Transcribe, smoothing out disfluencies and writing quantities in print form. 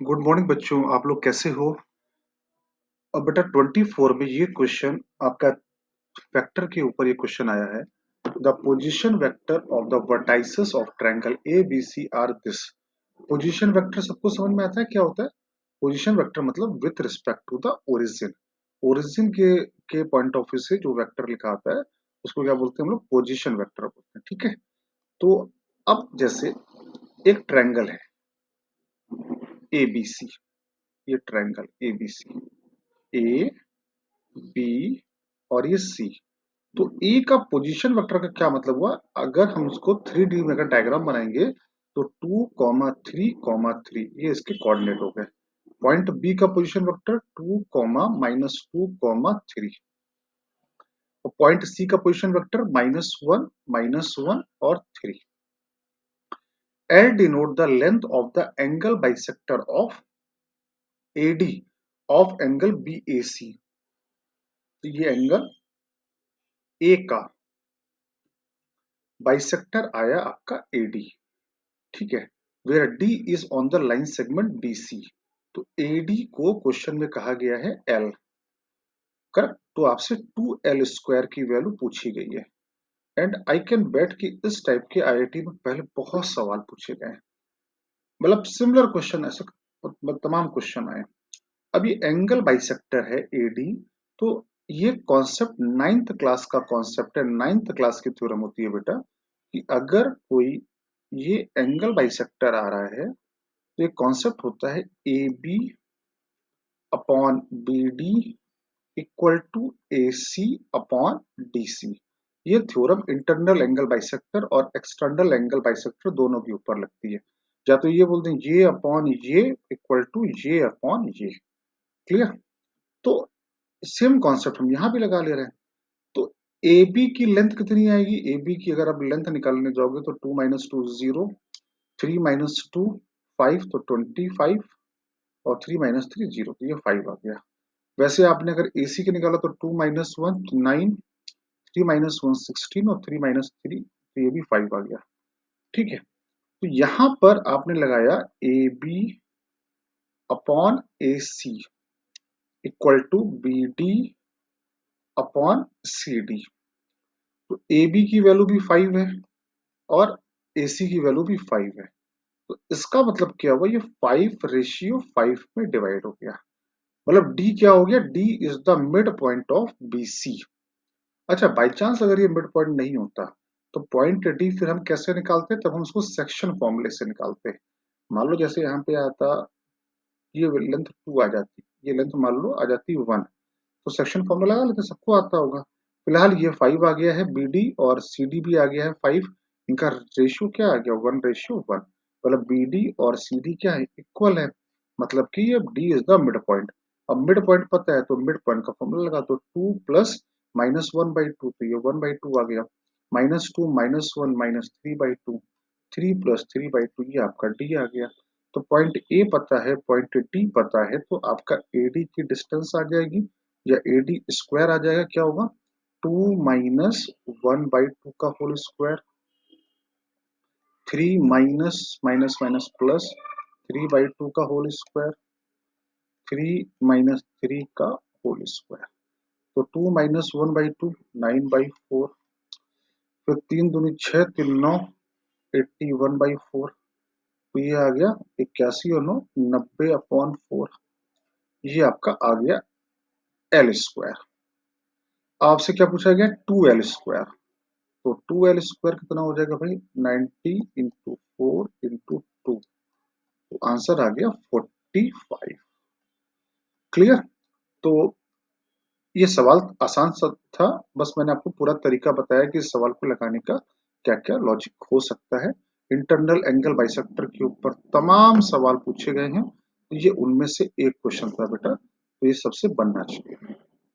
Good morning बच्चों, आप लोग कैसे हो। अब बेटा 24 में ये क्वेश्चन आपका वेक्टर के ऊपर ये क्वेश्चन आया है। The position vector of the vertices of triangle A B C are this. Position vector सबको समझ में आता है क्या होता है। पोजीशन वेक्टर मतलब with respect to the origin. Origin के पॉइंट ऑफ व्यू से जो वेक्टर लिखा आता है उसको क्या बोलते हैं हम लोग, पोजीशन वेक्टर बोलते हैं। ठीक है, तो अब जैसे एक ट्रायंगल है ए बी सी, ये triangle A B C, A B और ये सी। तो ए का पोजीशन वेक्टर का क्या मतलब हुआ, अगर हम उसको 3D में अगर डायग्राम बनाएंगे तो 2,3,3 ये इसके कोऑर्डिनेट हो गए। पॉइंट बी का पोजीशन वेक्टर 2, -2, 3 और पॉइंट सी का पोजीशन वेक्टर -1, -1 और 3। L denote the length of the angle bisector of AD of angle B A C. तो ये एंगल ए का बाइसेक्टर आया आपका एडी। ठीक है, where D is on the line segment BC. तो एडी को क्वेश्चन में कहा गया है एल, करेक्ट। तो आपसे 2l² की वैल्यू पूछी गई है। एंड आई कैन बेट कि इस टाइप के आईआईटी में पहले बहुत सवाल पूछे गए हैं, मतलब सिमिलर क्वेश्चन ऐसे तमाम क्वेश्चन आए। अब ये एंगल बाइसेक्टर है एडी, तो ये कॉन्सेप्ट 9th क्लास का कॉन्सेप्ट है। 9th क्लास की थ्योरम होती है बेटा कि अगर कोई ये एंगल बाइसेक्टर आ रहा है तो एक कॉन्सेप्ट होता है A B upon B D equal to A C upon D C. ये थ्योरम इंटरनल एंगल बाइसेक्टर और एक्सटर्नल एंगल बाइसेक्टर दोनों के ऊपर लगती है। या तो ये बोलते हैं ये अपॉन ये इक्वल टू ये अपॉन ये। क्लियर। तो सेम कॉन्सेप्ट हम यहाँ भी लगा ले रहे हैं। तो ए बी की लेंथ कितनी आएगी, ए बी की अगर आप लेंथ निकालने जाओगे तो 2 - 2 0, 3 - 2 5, तो 25 और 3 - 3 0, तो ये 5 आ गया। वैसे आपने अगर AC के निकाला तो 2 - 1 9, 3 - 1 16 और 3 - 3, तो ये भी 5 आ गया। ठीक है, तो यहां पर आपने लगाया AB upon AC equal to BD upon CD। तो AB की वैल्यू भी 5 है और AC की वैल्यू भी 5 है। तो इसका मतलब क्या हुआ, ये 5:5 में डिवाइड हो गया। मतलब डी क्या हो गया, D is the mid point of BC। अच्छा, बाई चांस अगर ये मिड पॉइंट नहीं होता तो पॉइंट डी फिर हम कैसे निकालते हैं, तब हम उसको सेक्शन फॉर्मूले से निकालते हैं। मान लो जैसे यहाँ पे आता, ये लेंथ 2 आ जाती, ये लेंथ मान लो आ जाती 1, तो सेक्शन फॉर्मूला लगा लेते, सबको आता होगा। फिलहाल ये 5 आ गया है BD और CD भी आ गया है 5। इनका रेशियो क्या आ गया, 1:1। मतलब BD और CD क्या है, इक्वल है। मतलब कि ये D is the mid point. अब मिड पॉइंट पता है तो मिड पॉइंट का फॉर्मूला लगा दो, 2 प्लस -1/2, तो ये 1/2 आ गया। -2 -1 -3/2, 3 प्लस 3/2, ये आपका D आ गया। तो पॉइंट ए पता है, पॉइंट डी पता है, तो आपका एडी की डिस्टेंस आ जाएगी या एडी स्क्वायर आ जाएगा। क्या होगा, 2 - 1/2 का whole square, 3 minus minus minus plus 3/2 का होल स्क्वायर, 3 - 3 का होल स्क्वायर। तो 2 - 1/2 9/4, फिर 3 दूनी 6, 3 9, 81/4। तो ये आ गया 81 और 9 90/4। ये आपका आ गया L²। आपसे क्या पूछा गया, 2L²। तो 2L² कितना हो जाएगा भाई, 90 × 4 × 2। तो आंसर आ गया 45। क्लियर। तो ये सवाल आसान सा था, बस मैंने आपको पूरा तरीका बताया कि इस सवाल को लगाने का क्या क्या लॉजिक हो सकता है। इंटरनल एंगल बाइसेक्टर के ऊपर तमाम सवाल पूछे गए हैं, तो ये उनमें से एक क्वेश्चन था बेटा, तो ये सबसे बनना चाहिए।